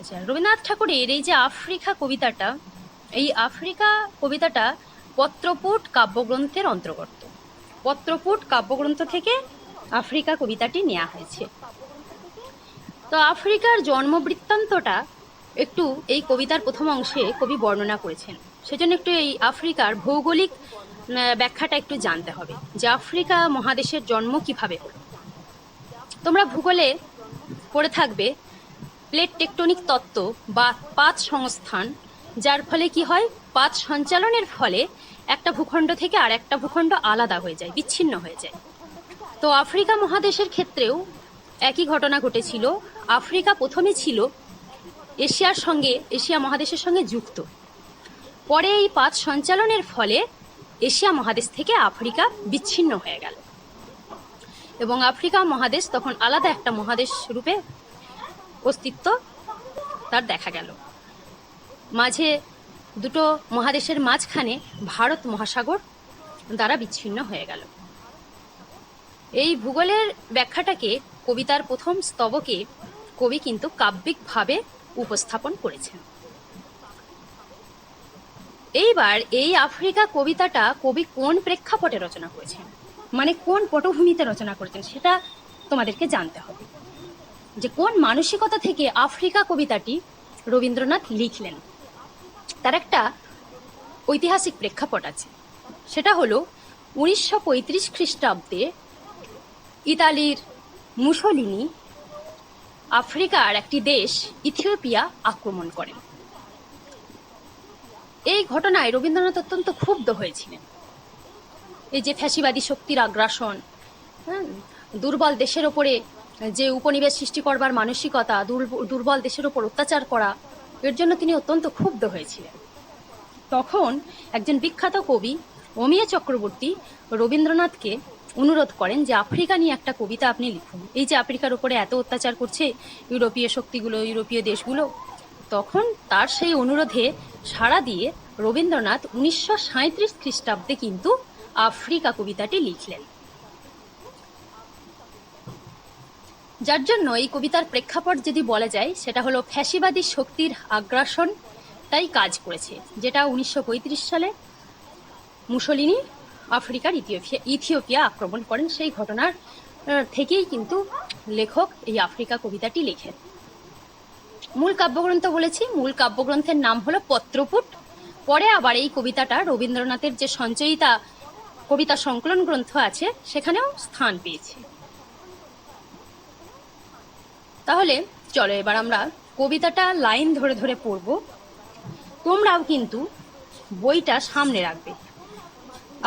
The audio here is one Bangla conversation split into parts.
আচ্ছা, রবীন্দ্রনাথ ঠাকুরের এই যে আফ্রিকা কবিতাটা, এই আফ্রিকা কবিতাটা পত্রপুট কাব্যগ্রন্থের অন্তর্গত। পত্রপুট কাব্যগ্রন্থ থেকে আফ্রিকা কবিতাটি নেওয়া হয়েছে। তো আফ্রিকার জন্ম বৃত্তান্তটা একটু এই কবিতার প্রথম অংশে কবি বর্ণনা করেছেন। সেজন্য একটু এই আফ্রিকার ভৌগোলিক ব্যাখ্যাটা একটু জানতে হবে যে আফ্রিকা মহাদেশের জন্ম কিভাবে হলো। তোমরা ভূগোলে পড়ে থাকবে প্লেট টেকটনিক তত্ত্ব বা পাত সংস্থান, যার ফলে কি হয়, পাত সঞ্চালনের ফলে একটা ভূখণ্ড থেকে আর একটা ভূখণ্ড আলাদা হয়ে যায়, বিচ্ছিন্ন হয়ে যায়। তো আফ্রিকা মহাদেশের ক্ষেত্রেও একই ঘটনা ঘটেছিল। আফ্রিকা প্রথমে ছিল এশিয়া মহাদেশের সঙ্গে যুক্ত। পরে এই পাত সঞ্চালনের ফলে এশিয়া মহাদেশ থেকে আফ্রিকা বিচ্ছিন্ন হয়ে গেল এবং আফ্রিকা মহাদেশ তখন আলাদা একটা মহাদেশ রূপে অস্তিত্ব তার দেখা গেল। মাঝে দুটো মহাদেশের মাঝখানে ভারত মহাসাগর দ্বারা বিচ্ছিন্ন হয়ে গেল। এই ভূগোলের ব্যাখ্যাটাকে কবিতার প্রথম স্তবকে কবি কিন্তু কাব্যিকভাবে উপস্থাপন করেছেন। এইবার এই আফ্রিকা কবিতাটা কবি কোন প্রেক্ষাপটে রচনা করেছেন, মানে কোন পটভূমিতে রচনা করেছেন, সেটা তোমাদেরকে জানতে হবে যে কোন মানসিকতা থেকে আফ্রিকা কবিতাটি রবীন্দ্রনাথ লিখলেন। তার একটা ঐতিহাসিক প্রেক্ষাপট আছে। সেটা হলো 1935 খ্রিস্টাব্দে ইতালির মুসোলিনি আফ্রিকার একটি দেশ ইথিওপিয়া আক্রমণ করেন। এই ঘটনায় রবীন্দ্রনাথ অত্যন্ত ক্ষুব্ধ হয়েছিলেন। এই যে ফ্যাসিবাদী শক্তির আগ্রাসন, দুর্বল দেশের ওপরে যে উপনিবেশ সৃষ্টি করবার মানসিকতা, দুর্বল দেশের ওপর অত্যাচার করা, এর জন্য তিনি অত্যন্ত ক্ষুব্ধ হয়েছিলেন। তখন একজন বিখ্যাত কবি অমিয় চক্রবর্তী রবীন্দ্রনাথকে অনুরোধ করেন যে আফ্রিকা নিয়ে একটা কবিতা আপনি লিখুন। এই যে আফ্রিকার উপরে এত অত্যাচার করছে ইউরোপীয় শক্তিগুলো, ইউরোপীয় দেশগুলো। তখন তার সেই অনুরোধে সাড়া দিয়ে রবীন্দ্রনাথ 1937 খ্রিস্টাব্দে কিন্তু আফ্রিকা কবিতাটি লিখলেন। যার জন্য এই কবিতার প্রেক্ষাপট যদি বলা যায়, সেটা হলো ফ্যাসিবাদী শক্তির আগ্রাসনটাই কাজ করেছে, যেটা 1935 সালে মুসোলিনি আফ্রিকার ইথিওপিয়া আক্রমণ করেন। সেই ঘটনার থেকেই কিন্তু লেখক এই আফ্রিকা কবিতাটি লেখেন। মূল কাব্যগ্রন্থ বলেছি, মূল কাব্যগ্রন্থের নাম হলো পত্রপুট। পরে আবার এই কবিতাটা রবীন্দ্রনাথের যে সঞ্চয়িতা কবিতা সংকলন গ্রন্থ আছে সেখানেও স্থান পেয়েছে। তাহলে চলো এবার আমরা কবিতাটা লাইন ধরে ধরে পড়ব। তোমরাও কিন্তু বইটা সামনে রাখবে,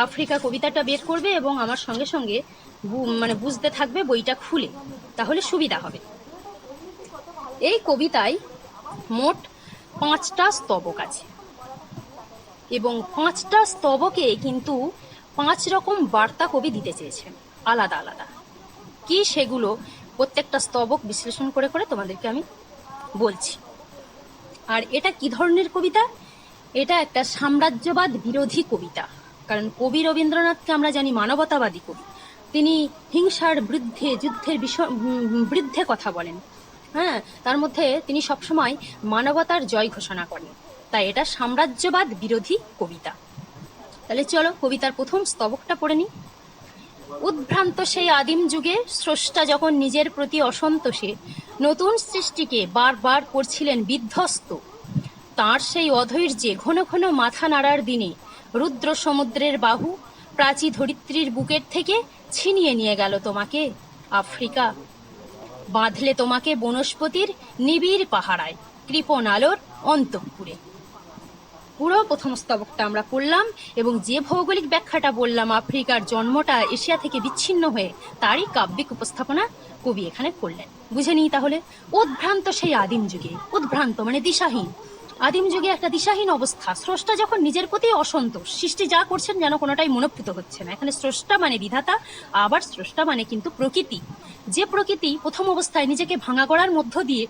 আফ্রিকা কবিতাটা বের করবে এবং আমার সঙ্গে সঙ্গে বুঝতে থাকবে বইটা খুলে, তাহলে সুবিধা হবে। এই কবিতায় মোট 5টা স্তবক আছে এবং 5টা স্তবকে কিন্তু 5 রকম বার্তা কবি দিতে চেয়েছেন, আলাদা আলাদা। কি সেগুলো প্রত্যেকটা স্তবক বিশ্লেষণ করে করে তোমাদেরকে আমি বলছি। আর এটা কি ধরনের কবিতা? এটা একটা সাম্রাজ্যবাদ বিরোধী কবিতা। কারণ কবি রবীন্দ্রনাথকে আমরা জানি মানবতাবাদী কবি। তিনি হিংসার বিরুদ্ধে, যুদ্ধের বিরুদ্ধে কথা বলেন। তার মধ্যে তিনি সবসময় মানবতার জয় ঘোষণা করেন। তাই এটা সাম্রাজ্যবাদ বিরোধী কবিতা। তাহলে চলো কবিতার প্রথম স্তবকটা পড়ে নিই। উদ্ভ্রান্ত সেই আদিম যুগে স্রষ্টা যখন নিজের প্রতি অসন্তোষে নতুন সৃষ্টিকে বারবার করছিলেন বিধ্বস্ত, তাঁর সেই অধৈর্যে ঘন ঘন মাথা নাড়ার দিনে রুদ্র সমুদ্রের বাহু প্রাচী ধরিত্রীর বুকের থেকে ছিনিয়ে নিয়ে গেল তোমাকে আফ্রিকা, বাঁধলে তোমাকে বনস্পতির নিবিড় পাহারায় কৃপণ আলোর অন্তঃপুরে। পুরো প্রথম স্তবকটা আমরা পড়লাম এবং যে ভৌগোলিক ব্যাখ্যাটা বললাম আফ্রিকার জন্মটা এশিয়া থেকে বিচ্ছিন্ন হয়ে, তারই কাব্যিক উপস্থাপনা কবি এখানে করলেন। বুঝে নিই তাহলে। উদ্ভ্রান্ত সেই আদিম যুগে, উদ্ভ্রান্ত মানে দিশাহীন, আদিম যুগে একটা দিশাহীন অবস্থা। স্রষ্টা যখন নিজের প্রতি অসন্তোষ, সৃষ্টি যা করছেন যেন কোনোটাই মনোপ্রীত হচ্ছে না। এখানে স্রষ্টা মানে বিধাতা, আবার স্রষ্টা মানে কিন্তু প্রকৃতি। যে প্রকৃতি প্রথম অবস্থায় নিজেকে ভাঙা গড়ার মধ্য দিয়ে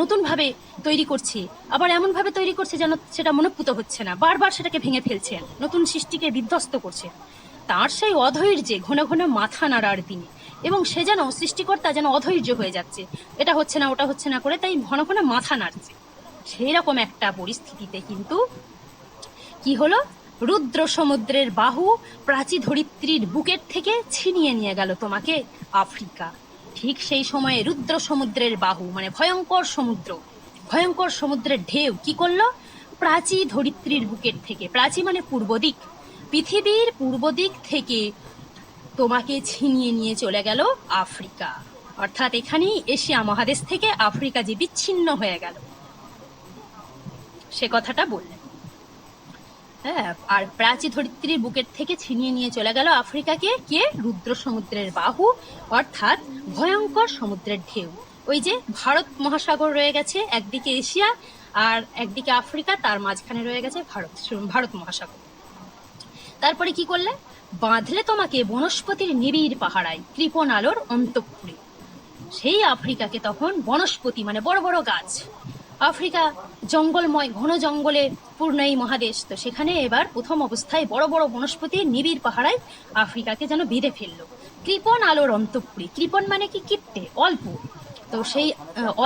নতুন ভাবে তৈরি করছে, আবার এমন ভাবে তৈরি করছে যেন সেটা মনোপ্রীত হচ্ছে না, বারবার সেটাকে ভেঙে ফেলছেন, নতুন সৃষ্টিকে বিধ্বস্ত করছেন। তার সেই অধৈর্যে ঘন ঘন মাথা নাড়ার দিনে, এবং সে যেন সৃষ্টিকর্তা যেন অধৈর্য হয়ে যাচ্ছে, এটা হচ্ছে না ওটা হচ্ছে না করে, তাই ঘন ঘন মাথা নাড়ছে। সেই রকম একটা পরিস্থিতিতে কিন্তু কি হলো, রুদ্র সমুদ্রের বাহু প্রাচী ধরিত্রীর বুকের থেকে ছিনিয়ে নিয়ে গেল তোমাকে আফ্রিকা। ঠিক সেই সময়ে রুদ্র সমুদ্রের বাহু মানে ভয়ঙ্কর সমুদ্র, ভয়ঙ্কর সমুদ্রের ঢেউ কি করলো, প্রাচী ধরিত্রীর বুকের থেকে, প্রাচী মানে পূর্ব দিক, পৃথিবীর পূর্ব দিক থেকে তোমাকে ছিনিয়ে নিয়ে চলে গেল আফ্রিকা। অর্থাৎ এখানেই এশিয়া মহাদেশ থেকে আফ্রিকা যে বিচ্ছিন্ন হয়ে গেল সে কথাটা বললেন। হ্যাঁ, আর প্রাচী ধরিত্রীর বুকের থেকে ছিনিয়ে নিয়ে চলে গেল আফ্রিকাকে কে, রুদ্র সমুদ্রের বাহু অর্থাৎ ভয়ঙ্কর সমুদ্রের ঢেউ। ওই যে ভারত মহাসাগর রয়ে গেছে, একদিকে এশিয়া আর একদিকে আফ্রিকা, তার মাঝখানে রয়ে গেছে ভারত মহাসাগর। তারপরে কি করলে, বাঁধলে তোমাকে বনস্পতির নিবিড় পাহারায় কৃপণ আলোর অন্তঃপুরে। সেই আফ্রিকাকে তখন বনস্পতি মানে বড় বড় গাছ, আফ্রিকা জঙ্গলময় ঘন জঙ্গলে পূর্ণ এই মহাদেশ, তো সেখানে এবার প্রথম অবস্থায় বড় বড় বনস্পতির নিবিড় পাহারায় আফ্রিকাকে যেন বেঁধে ফেললো কৃপণ আলোর অন্তঃপুরে। কৃপণ মানে কি, কিপ্টে, অল্প। তো সেই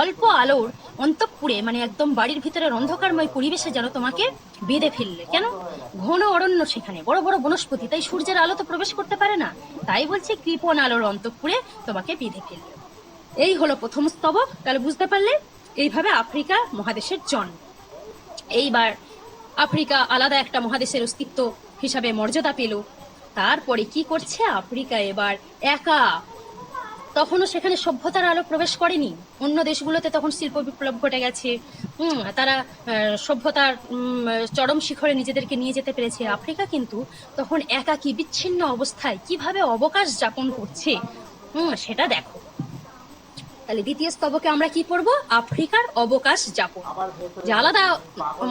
অল্প আলোর অন্তঃপুরে মানে একদম বাড়ির ভিতরের অন্ধকারময় পরিবেশে যেন তোমাকে বেঁধে ফেললে। কেন, ঘন অরণ্য, সেখানে বড় বড় বনস্পতি, তাই সূর্যের আলো তো প্রবেশ করতে পারে না, তাই বলছে কৃপণ আলোর অন্তঃপুরে তোমাকে বেঁধে ফেললে। এই হলো প্রথম স্তবক। তাহলে বুঝতে পারলে এইভাবে আফ্রিকা মহাদেশের জন্ম। এইবার আফ্রিকা আলাদা একটা মহাদেশের অস্তিত্ব হিসাবে মর্যাদা পেল। তারপরে কি করছে আফ্রিকা এবার একা, তখনও সেখানে সভ্যতার আলো প্রবেশ করেনি, অন্য দেশগুলোতে তখন শিল্প বিপ্লব ঘটে গেছে, তারা সভ্যতার চরম শিখরে নিজেদেরকে নিয়ে যেতে পেরেছে। আফ্রিকা কিন্তু তখন একাকী বিচ্ছিন্ন অবস্থায় কিভাবে অবকাশ যাপন করছে সেটা দেখো। তাহলে দ্বিতীয় স্তবকে আমরা কি পড়বো, আফ্রিকার অবকাশ যাপন, যে আলাদা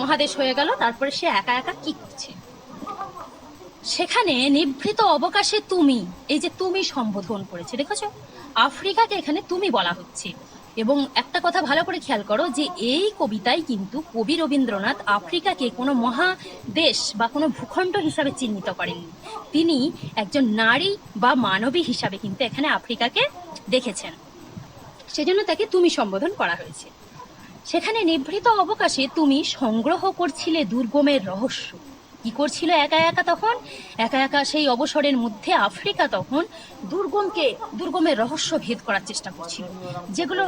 মহাদেশ হয়ে গেল, তারপরে সে একা একা কি করছে। সেখানে নিভৃত অবকাশে তুমি, এই যে তুমি সম্বোধন করেছে, দেখেছো আফ্রিকাকে এখানে তুমি বলা হচ্ছে। এবং একটা কথা ভালো করে খেয়াল করো যে এই কবিতায় কিন্তু কবি রবীন্দ্রনাথ আফ্রিকাকে কোনো মহাদেশ বা কোনো ভূখণ্ড হিসাবে চিহ্নিত করেননি, তিনি একজন নারী বা মানবী হিসাবে কিন্তু এখানে আফ্রিকাকে দেখেছেন, সেজন্য তাকে তুমি সম্বোধন করা হয়েছে। সেখানে নিভৃত অবকাশে তুমি সংগ্রহ করছিলে দুর্গমের রহস্য। কি করছিল একা একা, তখন একা একা সেই অবসরের মধ্যে আফ্রিকা তখন দুর্গমের রহস্য ভেদ করার চেষ্টা করছিল, যেগুলো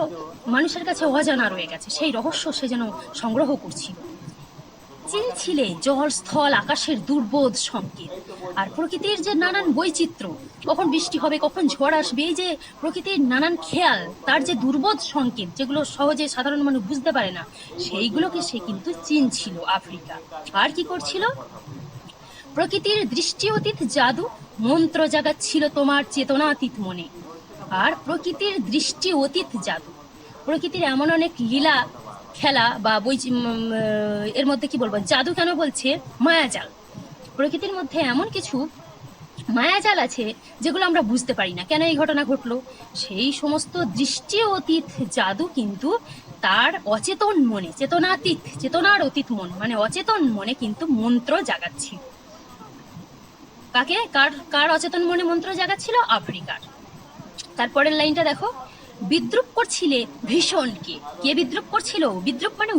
মানুষের কাছে অজানা রয়ে গেছে, সেই রহস্য সে যেন সংগ্রহ করছিল। চিনছিলে জল স্থল আকাশের দুর্বোধ সংকেত, আর প্রকৃতির যে নানান বৈচিত্র্য, কখন বৃষ্টি হবে কখন ঝড় আসবে, এই যে প্রকৃতির নানান খেয়াল, তার যে দুর্বোধ সংকেত যেগুলো সহজে সাধারণ মানুষ বুঝতে পারে না, সেইগুলোকে সে কিন্তু চিনছিল আফ্রিকা। আর কি করছিল, প্রকৃতির দৃষ্টি অতীত জাদু মন্ত্র জাগাচ্ছিল তোমার চেতনাতীত মনে। আর প্রকৃতির দৃষ্টি অতীত জাদু, প্রকৃতির এমন অনেক লীলা খেলা বা এর মধ্যে কি বলবো, জাদু কেন বলছে, মায়াজাল, প্রকৃতির মধ্যে এমন কিছু মায়াজাল আছে যেগুলো আমরা বুঝতে পারি না, কেন এই ঘটনা ঘটলো, সেই সমস্ত দৃষ্টি অতীত জাদু কিন্তু তার অচেতন মনে, চেতনার অতীত মন মানে অচেতন মনে কিন্তু মন্ত্র জাগাচ্ছিল। কার অচেতন মনে মন্ত্র জাগাচ্ছিল, আফ্রিকার। তারপরের লাইনটা দেখো, বিদ্রুপ করছিলে ভীষণকে। কে বিদ্রুপ করছিল, বিদ্রুপ মানে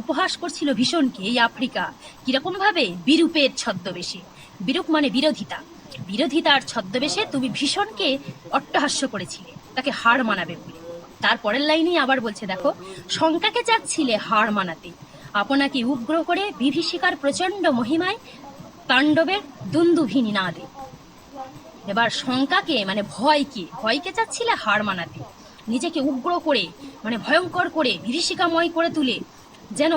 উপহাস করছিল ভীষণকে এই আফ্রিকা। কিরকম ভাবে, বিরূপের ছদ্মবেশে, বিরূপ মানে বিরোধিতার ছদ্মবেশে তুমি ভীষণকে অট্টহাস্য করেছিলে, তাকে হার মানাবে বলে। তারপরের লাইনেই আবার বলছে দেখো, শঙ্কাকে চাচ্ছিলে হার মানাতে, আপনাকে উগ্র করে বিভীষিকার প্রচন্ড মহিমায় তাণ্ডবের দুন্দুভিনী না দে। এবার শঙ্কাকে মানে ভয়কে চাচ্ছিলে হার মানাতে, নিজেকে উগ্র করে মানে ভয়ঙ্কর করে বিভীষিকাময় করে তুলে যেন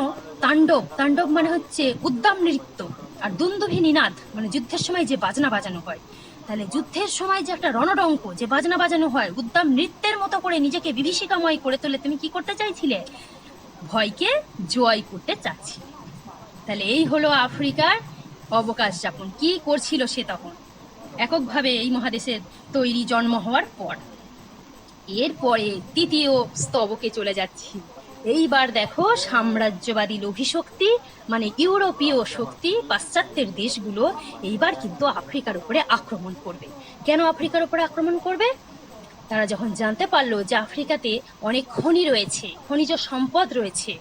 তাণ্ডব মানে হচ্ছে উদ্দাম নৃত্য, আর দুন্দুভি নিনাদ মানে যুদ্ধের সময় যে বাজনা বাজানো হয়, তাহলে যুদ্ধের সময় যে একটা রণডঙ্ক যে বাজনা বাজানো হয়, উদ্দাম নৃত্যের মতো করে নিজেকে বিভীষিকাময় করে তুলে তুমি কি করতে চাইছিলে, ভয়কে জয় করতে চাচ্ছিলে। তাহলে এই হলো আফ্রিকার অবকাশ যাপন। কি করছিল সে তখন এককভাবে এই মহাদেশের তৈরি জন্ম হওয়ার পর। এরপরে তৃতীয় স্তবকে চলে যাচ্ছি। এইবার দেখো, সাম্রাজ্যবাদী লোভী শক্তি মানে ইউরোপীয় শক্তি, পাশ্চাত্যের দেশগুলো এইবার কিন্তু আফ্রিকার উপরে আক্রমণ করবে। কেন আফ্রিকার উপরে আক্রমণ করবে, তারা যখন জানতে পারলো যে আফ্রিকাতে অনেক খনি রয়েছে, খনিজ সম্পদ রয়েছে,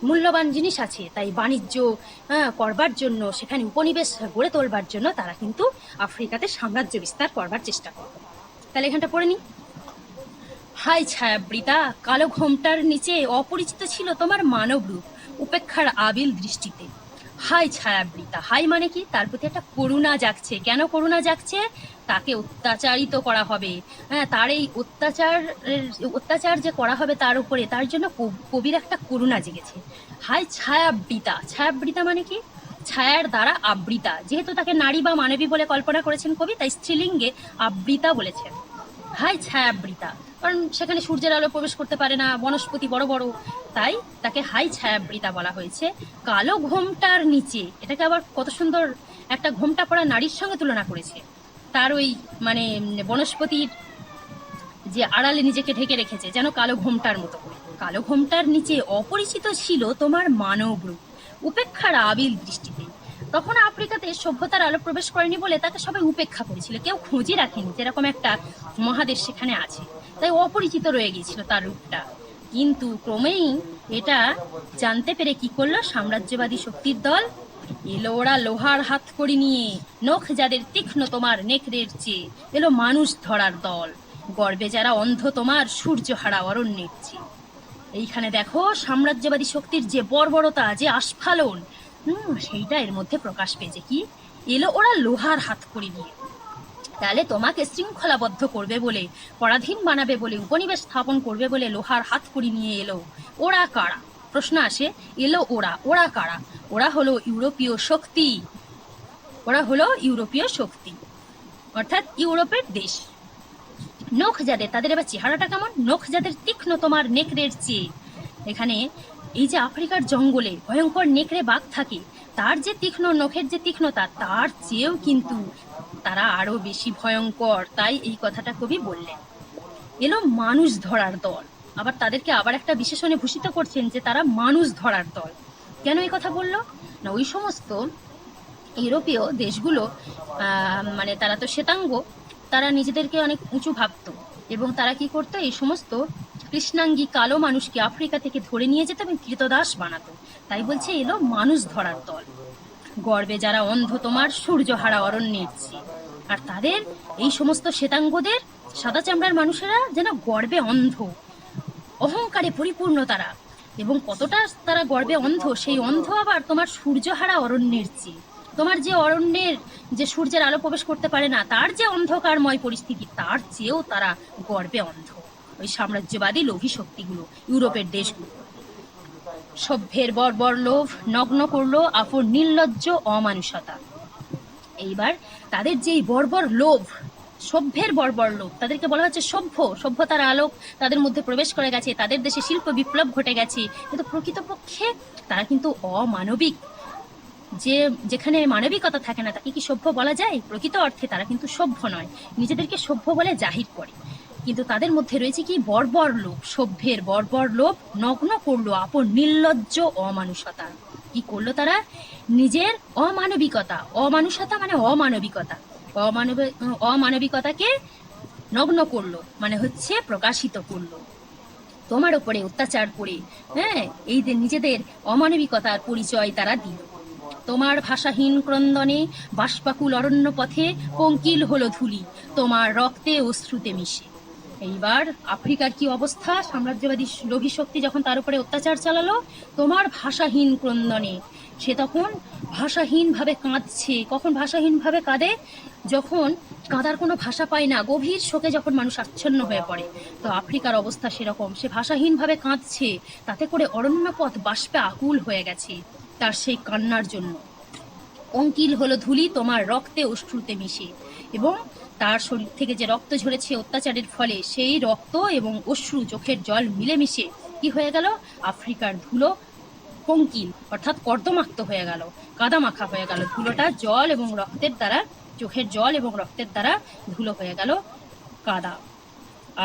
মূল্যবান জিনিস আছে, তাই বাণিজ্য করবার জন্য, সেখানে উপনিবেশ গড়ে তোলবার জন্য তারা কিন্তু আফ্রিকাতে সাম্রাজ্য বিস্তার করবার চেষ্টা করত। তাহলে এখানটা পড়ে নি। হাই ছায়াবৃতা, কালো ঘোমটার নিচে অপরিচিত ছিল তোমার মানব রূপ উপেক্ষার আবিল দৃষ্টিতে। হাই ছায়াবৃতা, হাই মানে কি? তার প্রতি একটা করুণা জাগছে। কেন করুণা জাগছে? তাকে অত্যাচারিত করা হবে, তার এই অত্যাচার যে করা হবে তার উপরে, তার জন্য কবির একটা করুণা জেগেছে। হাই ছায়াবৃতা, ছায়াবৃতা মানে কি? ছায়ার দ্বারা আবৃতা। যেহেতু তাকে নারী বা মানবী বলে কল্পনা করেছেন কবি, তাই স্ত্রীলিঙ্গে আবৃতা বলেছেন। হাই ছায়াবৃতা, কারণ সেখানে সূর্যের আলো প্রবেশ করতে পারে না, বনস্পতি বড় বড়, তাই তাকে হাই ছায়াবৃতা বলা হয়েছে। কালো ঘোমটার নিচে, এটাকে আবার কত সুন্দর একটা ঘোমটা পরা নারীর সঙ্গে তুলনা করেছে। তার ওই মানে বনস্পতির যে আড়ালে নিজেকে ঢেকে রেখেছে, যেন কালো ঘোমটার মতো করে। কালো ঘোমটার নিচে অপরিচিত ছিল তোমার মানব রূপ উপেক্ষার আবিল দৃষ্টিতে। তখন আফ্রিকাতে সভ্যতার আলো প্রবেশ করেনি বলে তাকে সবাই উপেক্ষা করেছিল, কেউ খোঁজই রাখেনি যেরকম একটা মহাদেশ সেখানে আছে, তাই অপরিচিত রয়ে গিয়েছিল তার রূপটা। কিন্তু ক্রমেই এটা জানতে পেরে কি করলো সাম্রাজ্যবাদী শক্তির দল? এলো ওরা লোহার হাত করি নিয়ে, নখ যাদের তীক্ষ্ণ তোমার নেকড়ের চেয়ে। এলো মানুষ ধরার দল, গর্বে যারা অন্ধ তোমার সূর্য হারা অরণ্যের চেয়ে। এইখানে দেখো সাম্রাজ্যবাদী শক্তির যে বর্বরতা, যে আস্ফালন, সেইটা এর মধ্যে প্রকাশ পেয়েছে। কি? এলো ওরা লোহার হাত করি নিয়ে। তাহলে তোমাকে শৃঙ্খলাবদ্ধ করবে বলে, পরাধীন বানাবে বলে, উপনিবেশ স্থাপন করবে বলে লোহার হাত করি নিয়ে এলো। ওরা কারা? প্রশ্ন আসে। এলো ওরা, ওরা কারা? ওরা হলো ইউরোপীয় শক্তি, ওরা হলো ইউরোপীয় শক্তি, অর্থাৎ ইউরোপের দেশ। নখ যাদের, তাদের এবার চেহারাটা কেমন? নখ যাদের তীক্ষ্ণ তোমার নেকড়ের চেয়ে। এখানে এই যে আফ্রিকার জঙ্গলে ভয়ঙ্কর নেকড়ে বাঘ থাকে, তার যে তীক্ষ্ণ নখের যে তীক্ষ্ণতা, তার চেয়েও কিন্তু তারা আরো বেশি ভয়ঙ্কর, তাই এই কথাটা কবি বললেন। এলো মানুষ ধরার দল, আবার তাদেরকে আবার একটা বিশেষণে ভূষিত করছেন যে তারা মানুষ ধরার দল। কেন এই কথা বললো? না, ওই সমস্ত ইউরোপীয় দেশগুলো মানে তারা তো শ্বেতাঙ্গ, তারা নিজেদেরকে অনেক উঁচু ভাবত, এবং তারা কি করতো? এই সমস্ত কৃষ্ণাঙ্গী কালো মানুষকে আফ্রিকা থেকে ধরে নিয়ে যেত এবং কৃতদাস বানাতো। তাই বলছে এলো মানুষ ধরার দল, গর্বে যারা অন্ধ তোমার সূর্য হারা অরণ্যের চেয়ে। আর তাদের এই সমস্ত শ্বেতাঙ্গদের, সাদা চামড়ার মানুষেরা যেন গর্বে অন্ধ, অহংকারে পরিপূর্ণ তারা, এবং কতটা তারা গর্বে অন্ধ, সেই অন্ধ আবার তোমার সূর্যহারা অরণ্যের চেয়ে। তোমার যে অরণ্যের যে সূর্যের আলো প্রবেশ করতে পারে না, তার যে অন্ধকারময় পরিস্থিতি, তার চেয়েও তারা গর্বে অন্ধ, ওই সাম্রাজ্যবাদী লোভী শক্তিগুলো, ইউরোপের দেশগুলো। সভ্যের বর্বর লোভ নগ্ন করলো আপন নির্লজ্জ অমানুষতা। এইবার তাদের যে বর্বর লোভ, সভ্যের বর্বর লোভ, তাদেরকে বলা হচ্ছে সভ্য। সভ্যতার আলোক তাদের মধ্যে প্রবেশ করে গেছে, তাদের দেশে শিল্প বিপ্লব ঘটে গেছে, কিন্তু প্রকৃতপক্ষে তারা কিন্তু অমানবিক। যেখানে মানবিকতা থাকে না, তাকে কি সভ্য বলা যায়? প্রকৃত অর্থে তারা কিন্তু সভ্য নয়, নিজেদেরকে সভ্য বলে জাহির করে। কিন্তু তাদের মধ্যে রয়েছে কি? বর্বর লোভ। সভ্যের বর্বর লোভ নগ্ন করলো আপন নির্লজ্জ অমানুষতা। কি করলো তারা? নিজের অমানবিকতা, অমানুষতা মানে অমানবিকতা, অমানবিকতাকে নগ্ন করলো, মানে হচ্ছে প্রকাশিত করলো, তোমার উপরে অত্যাচার করে। এই যে নিজেদের অমানবিকতার পরিচয় তারা দিল। তোমার ভাষাহীন ক্রন্দনে বাষ্পাকুল অরণ্য পথে পঙ্কিল হলো ধুলি, তোমার রক্তে অশ্রুতে মিশে। এইবার আফ্রিকার কি অবস্থা? সাম্রাজ্যবাদী লোভী শক্তি যখন তার উপরে অত্যাচার চালালো, তোমার ভাষাহীন ক্রন্দনে, সে তখন ভাষাহীন ভাবে কাঁদছে। কখন ভাষাহীন ভাবে কাঁদে? যখন কাঁদার কোনো ভাষা পায় না, গভীর শোকে যখন মানুষ আচ্ছন্ন হয়ে পড়ে, তো আফ্রিকার অবস্থা সেরকম। সে ভাষাহীন ভাবে কাঁদছে, তাতে করে অরণ্যপথ বাষ্পে আকুল হয়ে গেছে তার সেই কান্নার জন্য। অঙ্কিল হলো ধুলি তোমার রক্তে অশ্রুতে মিশে, এবং তার শরীর থেকে যে রক্ত ঝরেছে অত্যাচারের ফলে, সেই রক্ত এবং অশ্রু, চোখের জল মিলেমিশে কি হয়ে গেল? আফ্রিকার ধুলো পঙ্কিল, অর্থাৎ কর্দমাক্ত হয়ে গেল, কাদামাখা হয়ে গেল। ধুলোটা জল এবং রক্তের দ্বারা, চোখের জল এবং রক্তের দ্বারা ধুলো হয়ে গেল কাদা।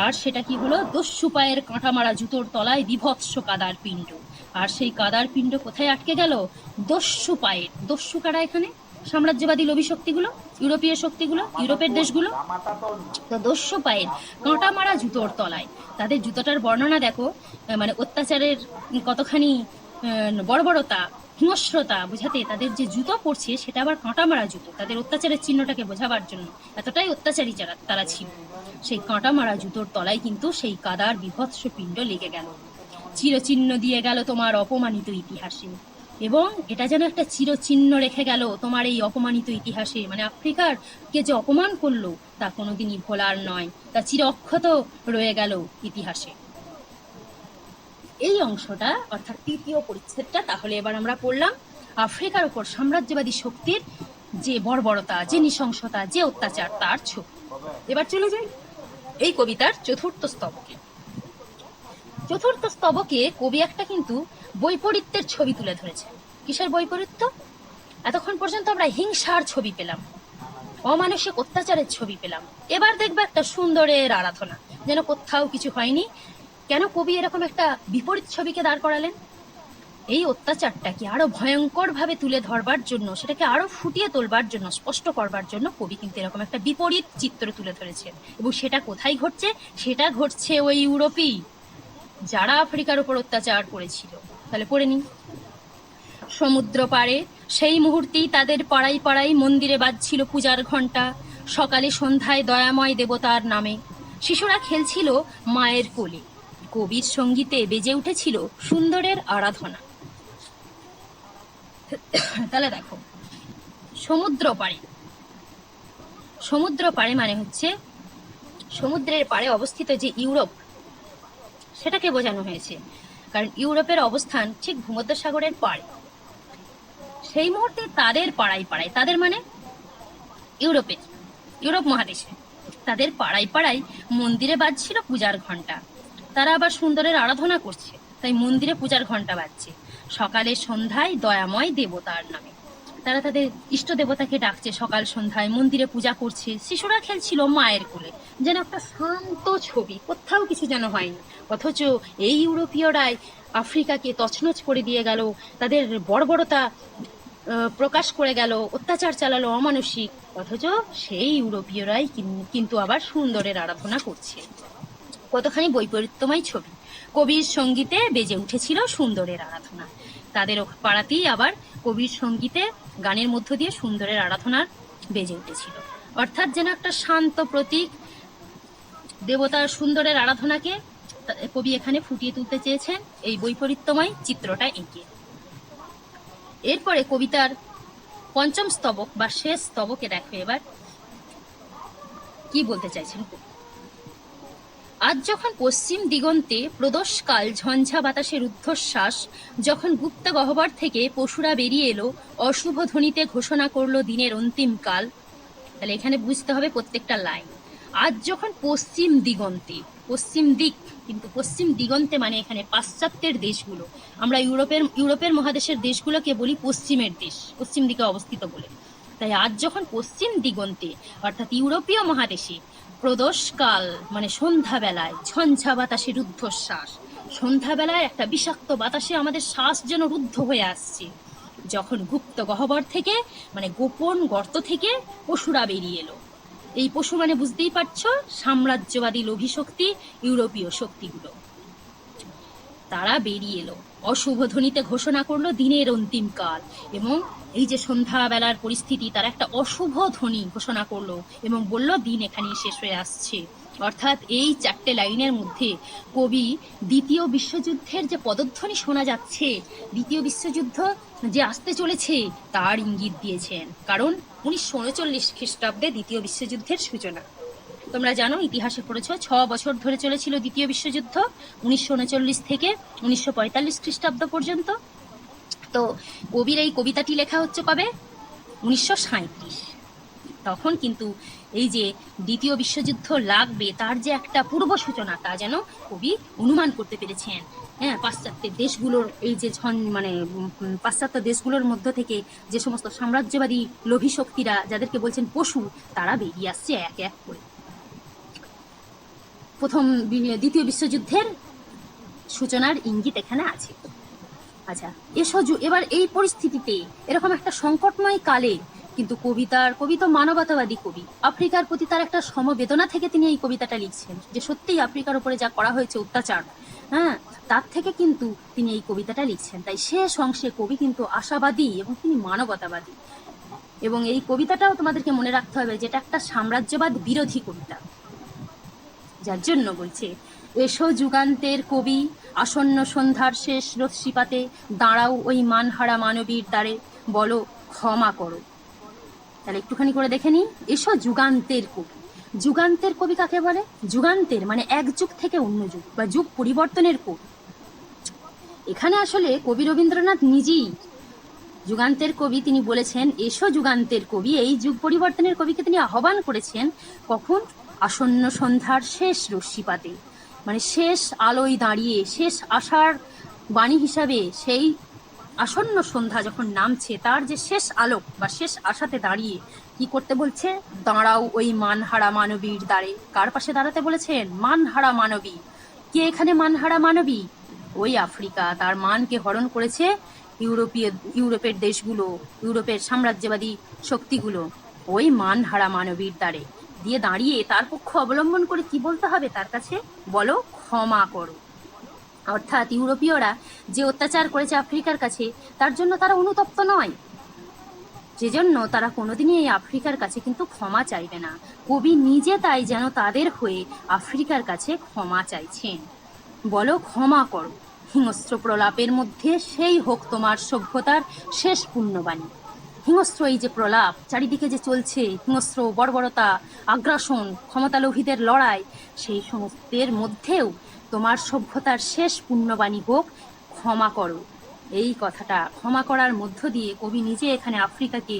আর সেটা কি হলো? দস্যু পায়ের কাঁটা মারা জুতোর তলায় বিভৎস কাদার পিণ্ড। আর সেই কাদার পিণ্ড কোথায় আটকে গেল? দস্যু পায়ের। দস্যু কারা এখানে? সাম্রাজ্যবাদী লোভী শক্তিগুলো, ইউরোপীয় শক্তিগুলো, ইউরোপের দেশগুলো। তো দস্যু পায়ের কাঁটা মারা জুতোর তলায়, তাদের জুতোটার বর্ণনা দেখো, মানে অত্যাচারের কতখানি বর্বরতা, হিংস্রতা বোঝাতে তাদের যে জুতো পরছে সেটা আবার কাঁটা মারা জুতো, তাদের অত্যাচারের চিহ্নটাকে বোঝাবার জন্য। এতটাই অত্যাচারী যারা তারা ছিল। সেই কাঁটা মারা জুতোর তলায় কিন্তু সেই কাদার বিভৎস পিণ্ড লেগে গেল, চিরচিহ্ন দিয়ে গেল তোমার অপমানিত ইতিহাসে। এবং এটা যেন একটা চিরচিহ্ন রেখে গেল তোমার এই অপমানিত ইতিহাসে, মানে আফ্রিকার কে যে অপমান করলো তা কোনোদিনই ভোলার নয়, তা চির অক্ষত রয়ে গেল ইতিহাসে। এই অংশটা অর্থাৎ তৃতীয় পরিচ্ছেদটা তাহলে এবার আমরা পড়লাম আফ্রিকার উপর সাম্রাজ্যবাদী শক্তির যে বর্বরতা, যে নৃশংসতা, যে অত্যাচার, তার ছবি। এবার চলে যাই এই কবিতার চতুর্থ স্তবকে। চতুর্থ স্তবকে কবি একটা কিন্তু বৈপরীত্যের ছবি তুলে ধরেছে। কিসের বৈপরীত্য? এতক্ষণ পর্যন্ত আমরা হিংসার ছবি পেলাম, অমানসিক অত্যাচারের ছবি পেলাম, এবার দেখবে একটা সুন্দরের আরাধনা, যেন কোথাও কিছু হয়নি। কেন কবি এরকম একটা বিপরীত ছবিকে দাঁড় করালেন? এই অত্যাচারটাকে আরো ভয়ঙ্কর ভাবে তুলে ধরবার জন্য, সেটাকে আরো ফুটিয়ে তোলবার জন্য, স্পষ্ট করবার জন্য কবি কিন্তু এরকম একটা বিপরীত চিত্র তুলে ধরেছেন। এবং সেটা কোথায় ঘটছে? সেটা ঘটছে ওই ইউরোপেই, যারা আফ্রিকার উপর অত্যাচার করেছিল। তাহলে পড়ে নি। সমুদ্র পাড়ে সেই মুহূর্তেই তাদের পাড়ায় পাড়ায় মন্দিরে বাজছিল পূজার ঘণ্টা, সকালে সন্ধ্যায় দয়াময় দেবতার নামে। শিশুরা খেলছিল মায়ের কোলে, কবির সঙ্গীতে বেজে উঠেছিল সুন্দরের আরাধনা। তাহলে দেখো, সমুদ্র পাড়ে, সমুদ্র পাড়ে মানে হচ্ছে সমুদ্রের পাড়ে অবস্থিত যে ইউরোপ, সেটাকে বোঝানো হয়েছে। কারণ ইউরোপের অবস্থান ঠিক ভূমধ্যসাগরের পাড়ে। সেই মুহূর্তে তাদের পাড়ায় পাড়ায়, তাদের মানে ইউরোপের, ইউরোপ মহাদেশে, তাদের পাড়ায় পাড়ায় মন্দিরে বাজছিল পূজার ঘণ্টা। তারা আবার সুন্দরের আরাধনা করছে, তাই মন্দিরে পূজার ঘণ্টা বাজছে। সকালে সন্ধ্যায় দয়াময় দেবতার নামে, তারা তাদের ইষ্ট দেবতাকে ডাকছে, সকাল সন্ধ্যায় মন্দিরে পূজা করছে। শিশুরা খেলছিল মায়ের কোলে, যেন একটা শান্ত ছবি, কোথাও কিছু যেন হয়নি। অথচ এই ইউরোপীয়রাই আফ্রিকাকে তছনছ করে দিয়ে গেল, তাদের বর্বরতা প্রকাশ করে গেল, অত্যাচার চালালো অমানসিক। অথচ সেই ইউরোপীয়রাই কিন্তু আবার সুন্দরের আরাধনা করছে। কতখানি বৈপরীত্যময় ছবি। কবির সঙ্গীতে বেজে উঠেছিল সুন্দরের আরাধনা। তাদের পাড়াতেই আবার কবির সঙ্গীতে, গানের মধ্য দিয়ে সুন্দরের আরাধনার বেজে উঠেছিল। অর্থাৎ যেন একটা শান্ত প্রতীক, দেবতার সুন্দরের আরাধনাকে কবি এখানে ফুটিয়ে তুলতে চেয়েছেন এই বৈপরীত্যময় চিত্রটা এঁকে। এরপরে কবিতার পঞ্চম স্তবক বা শেষ স্তবকে দেখো এবার কি বলতে চাইছেন কবি। আজ যখন পশ্চিম দিগন্তে প্রদোষকাল ঝঞ্ঝা বাতাসের ঊর্ধ্বশ্বাস, যখন গুপ্ত গহ্বর থেকে পশুরা বেরিয়ে এলো, অশুভ ধ্বনিতে ঘোষণা করলো দিনের অন্তিম কাল। তাহলে এখানে বুঝতে হবে প্রত্যেকটা লাইন। আজ যখন পশ্চিম দিগন্তে, পশ্চিম দিক, কিন্তু পশ্চিম দিগন্তে মানে এখানে পাশ্চাত্যের দেশগুলো, আমরা ইউরোপের মহাদেশের দেশগুলোকে বলি পশ্চিমের দেশ, পশ্চিম দিকে অবস্থিত বলে। তাই আজ যখন পশ্চিম দিগন্তে অর্থাৎ ইউরোপীয় মহাদেশে প্রদোষকাল মানে সন্ধ্যাবেলায় ঝঞ্ঝা বাতাসে রুদ্ধশ্বাস, সন্ধ্যাবেলায় একটা বিষাক্ত বাতাসে আমাদের শ্বাস যেন রুদ্ধ হয়ে আসছে, যখন গুপ্ত গহ্বর থেকে মানে গোপন গর্ত থেকে পশুরা বেরিয়ে এলো। এই পশু মানে বুঝতেই পারছো, সাম্রাজ্যবাদী লোভী শক্তি, ইউরোপীয় শক্তিগুলো। তারা বেরিয়ে এলো, অশুভ ধ্বনিতে ঘোষণা করলো দিনের অন্তিম কাল। এবং এই যে সন্ধ্যাবেলার পরিস্থিতি, তারা একটা অশুভ ধ্বনি ঘোষণা করলো এবং বলল দিন এখানেই শেষ হয়ে আসছে। অর্থাৎ এই চারটে লাইনের মধ্যে কবি দ্বিতীয় বিশ্বযুদ্ধের যে পদধ্বনি শোনা যাচ্ছে, দ্বিতীয় বিশ্বযুদ্ধ যে আসতে চলেছে তার ইঙ্গিত দিয়েছেন। কারণ 1939 খ্রিস্টাব্দে দ্বিতীয় বিশ্বযুদ্ধের সূচনা। তোমরা জানো, ইতিহাসে পড়েছ, 6 বছর ধরে চলেছিল দ্বিতীয় বিশ্বযুদ্ধ, 1939 থেকে 1945 খ্রিস্টাব্দ পর্যন্ত। তো কবির এই কবিতাটি লেখা হচ্ছে কবে? 1937। তখন কিন্তু এই যে দ্বিতীয় বিশ্বযুদ্ধ লাগবে তার যে একটা পূর্ব সূচনা, তা যেন কবি অনুমান করতে পেরেছেন। হ্যাঁ, পাশ্চাত্যের দেশগুলোর এই যে পাশ্চাত্য দেশগুলোর মধ্য থেকে যে সমস্ত সাম্রাজ্যবাদী লোভী শক্তিরা, যাদেরকে বলছেন পশু, তারা বেরিয়ে আসছে এক এক করে। দ্বিতীয় বিশ্বযুদ্ধের সূচনার ইঙ্গিত এখানে আছে। আচ্ছা, এবার এই পরিস্থিতিতে, এরকম একটা সংকটময় কালে কিন্তু কবি তো মানবতাবাদী কবি, আফ্রিকার প্রতি তার একটা সমবেদনা থেকে তিনি এই কবিতাটা লিখছেন, যে সত্যিই আফ্রিকার উপরে যা করা হয়েছে অত্যাচার, হ্যাঁ, তার থেকে কিন্তু তিনি এই কবিতাটা লিখছেন। তাই শেষ অংশে কবি কিন্তু আশাবাদী এবং তিনি মানবতাবাদী। এবং এই কবিতাটাও তোমাদেরকে মনে রাখতে হবে যেটা একটা সাম্রাজ্যবাদ বিরোধী কবিতা, যার জন্য বলছে, এসো যুগান্তের কবি, আসন্ন সন্ধ্যার শেষ রশ্মিপাতে, দাঁড়াও ওই মানহারা মানবীর দ্বারে, বলো ক্ষমা করো। তাহলে একটুখানি করে দেখে নিই, এসো যুগান্তের কবি। যুগান্তের কবি কাকে বলে? যুগান্তের মানে এক যুগ থেকে অন্য যুগ বা যুগ পরিবর্তনের কবি। এখানে আসলে কবি রবীন্দ্রনাথ নিজেই যুগান্তের কবি, তিনি বলেছেন এসো যুগান্তের কবি। এই যুগ পরিবর্তনের কবিকে তিনি আহ্বান করেছেন কখন? আসন্ন সন্ধ্যার শেষ রশ্মিপাতে, মানে শেষ আলোয় দাঁড়িয়ে, শেষ আশার বাণী হিসাবে সেই আসন্ন সন্ধ্যা যখন নামছে, তার যে শেষ আলোক বা শেষ আশাতে দাঁড়িয়ে কি করতে বলছে? দাঁড়াও ওই মানহারা মানবীর দ্বারে। কার পাশে দাঁড়াতে বলেছেন? মানহারা মানবী। কে এখানে মানহারা মানবী? ওই আফ্রিকা, তার মানকে হরণ করেছে ইউরোপের দেশগুলো, ইউরোপের সাম্রাজ্যবাদী শক্তিগুলো। ওই মানহারা মানবীর দ্বারে দিয়ে দাঁড়িয়ে তার পক্ষ অবলম্বন করে কি বলতে হবে তার কাছে? বলো ক্ষমা করো। অর্থাৎ ইউরোপীয়রা যে অত্যাচার করেছে আফ্রিকার কাছে, তার জন্য তারা অনুতপ্ত নয়, যেজন্য তারা কোনোদিনই এই আফ্রিকার কাছে কিন্তু ক্ষমা চাইবে না। কবি নিজে তাই যেন তাদের হয়ে আফ্রিকার কাছে ক্ষমা চাইছেন। বলো ক্ষমা করো, হিংস্র প্রলাপের মধ্যে সেই হোক তোমার সভ্যতার শেষ পুণ্যবাণী। হিংস্র এই যে প্রলাপ চারিদিকে যে চলছে, হিংস্র বর্বরতা, আগ্রাসন, ক্ষমতালোভীদের লড়াই, সেই সমস্তের মধ্যেও তোমার সভ্যতার শেষ পুণ্যবাণী হোক ক্ষমা করো। এই কথাটা ক্ষমা করার মধ্য দিয়ে কবি নিজে এখানে আফ্রিকাকে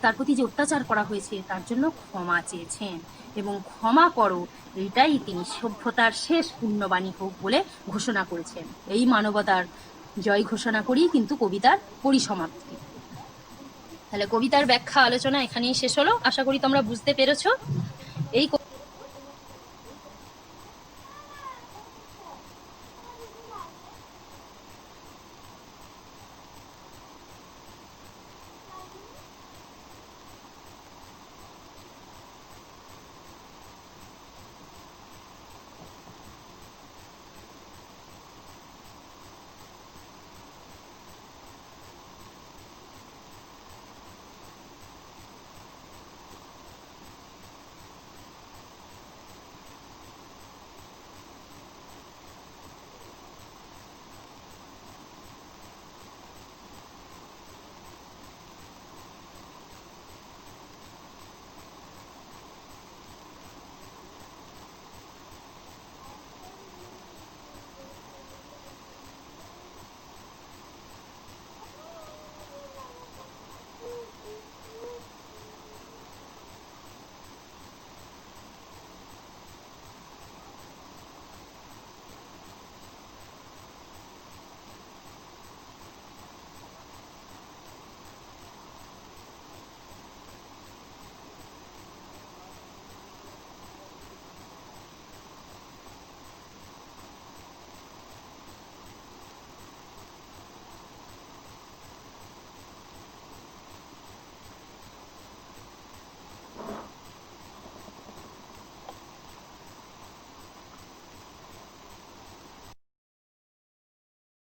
তার প্রতি যে অত্যাচার করা হয়েছে তার জন্য ক্ষমা চেয়েছেন, এবং ক্ষমা করো এইটাই তিনি সভ্যতার শেষ পুণ্যবাণী হোক বলে ঘোষণা করেছেন। এই মানবতার জয় ঘোষণা করেই কিন্তু কবিতার পরিসমাপ্তি। তাহলে কবিতার ব্যাখ্যা আলোচনা এখানেই শেষ হলো। আশা করি তোমরা বুঝতে পেরেছো। এই